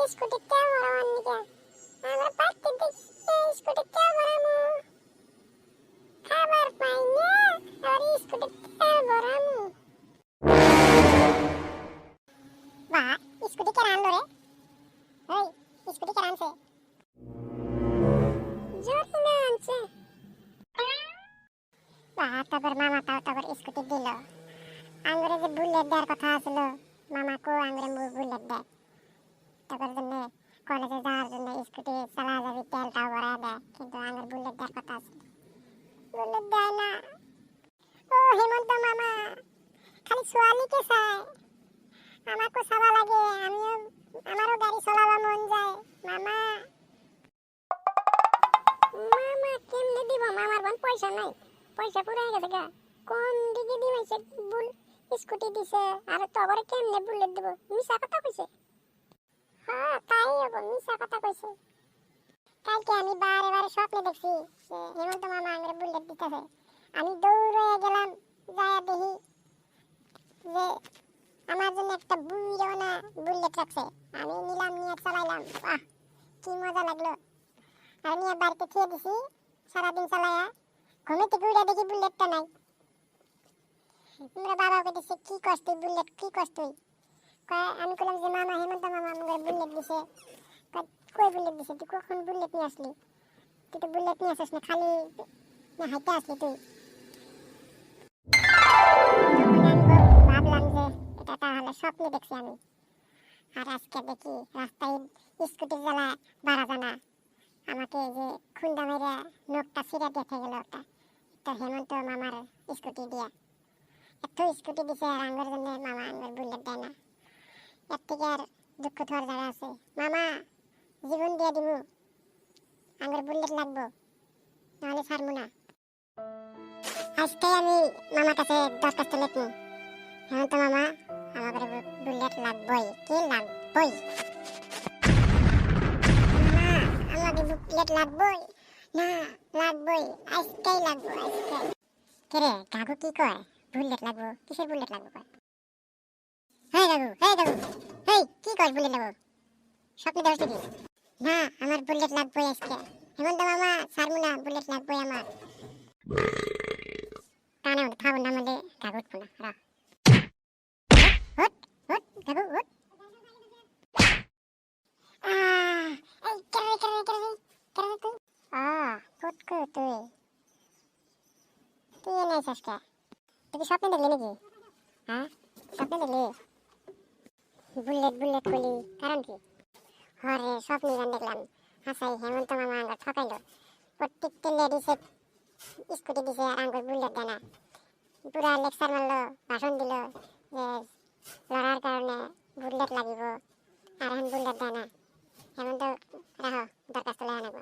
scooty তেল ভরাবার নিকে আমরা পাইতে দেখি স্কুটি তেল ভরামু খাবার পাই না আর স্কুটি তেল ভরামু বা স্কুটি কে আনলো রে ওই স্কুটি কে আনছে জোরে না আনছে বা তারপর মামা তারপর স্কুটি দিল আঙ্গুরে যে বুলেট দেওয়ার কথা ছিল মামা কো আঙ্গুরে বুলেট দেয় তারপর জন্য কলেজে যাওয়ার জন্য স্কুটি চালা যাবি তেলটাও ভরা দেয় কিন্তু আঙ্গুর বুলেট দেওয়ার কথা ছিল বুলেট দেয় না ও হেমন্ত মামা খালি সোয়ালিকে চায় আমাকে সাবা লাগে আমিও আমারও গাড়ি চালাবা মন যায় মামা মামা কেমনে দিব মামার বান পয়সা নাই পয়সা পুরাই গেছে গা কোন দিকে দিবাইছে বুল স্কুটি দিছে আর তবরে কেমনে বুলেট দিব মিছা কথা কইছে হ্যাঁ তাই হবে মিছা কথা কইছে কালকে আমি বারে বারে স্বপ্নে দেখছি যে হেমন্ত মামা আমারে বুলেট দিতেছে আমি দৌড়ে গেলাম যায় দেখি যে আমার জন্য একটা বুইরোনা বুলেট রাখছে আমি নিলাম নিয়ে চালাইলাম বাহ কি মজা লাগলো আর নিয়ে বাড়িতে থিয়ে দিছি সারাদিন চালায়া ঘুমে থেকে উড়ে দেখি বুলেটটা নাই আমরা বাবা কইতেছে কি কষ্ট বুলেট কি কষ্ট আমি কইলাম যে মামা হেমন্ত মামা আমাকে বুলেট দিছে কই বুলেট দিছে তুই কখন বুলেট নিয়ে আসলি তুই তো বুলেট নিয়ে আসিস না খালি না হাইতে আসলি তুই ভাবলাম যে এটা তাহলে স্বপ্নে দেখছি আমি আর আজকে দেখি রাস্তায় স্কুটি জ্বালা বাড়া জানা আমাকে যে খুন্দা মেরে নখটা ছিঁড়ে দেখে গেল ওটা তো হেমন্ত মামার স্কুটি দিয়া এত স্কুটি দিছে আর আঙ্গুর জন্য মামা আঙ্গুর বুলেট দেয় না এর থেকে আর দুঃখ থাকার জায়গা আছে মামা জীবন দিয়ে দিব আঙ্গুর বুলেট লাগবো নাহলে ছাড়বো না আজকে আমি মামার কাছে দরখাস্ত লিখবো হেমন্ত মামা আমাদের বুলেট লাগবই কি লাগবই মামা আমাদের বুলেট লাগবই না লাগবই আজকেই লাগবো আজকে কেরে কাকু কি কয় বুলেট লাগবো কিসের বুলেট লাগবো কয় হেই কাকু হেই কি কয় বুলেট লাগবো স্বপ্নে দেখছিস কি না আমার বুলেট লাগবই আজকে হেমন্ত মামা ছাড়বো না বুলেট লাগবই আমার কানে খাবো না মানে কাকু উঠবো না রাখ হট হট কাকু হট এই কেরে তুই ফুটকু তুই এনে আছিস কে তুই কি স্বপ্নে দেখলি নাকি হ্যাঁ স্বপ্নে দেখলি বুলেট কইলি কারণ কি হরে স্বপ্নে গান দেখলাম হাসাই হেমন্ত মামা আঙ্গুর ঠকাইলো প্রত্যেকটা লেডিসে স্কুটি দিছে আর আঙ্গুর বুলেট দেয় না পুরা লেকচার মারলো ভাষণ দিল যে লড়ার কারণে বুলেট লাগিব আর এখন বুলেট দেয় না হেমন্ত রাহ দরখাস্ত লেখা নেব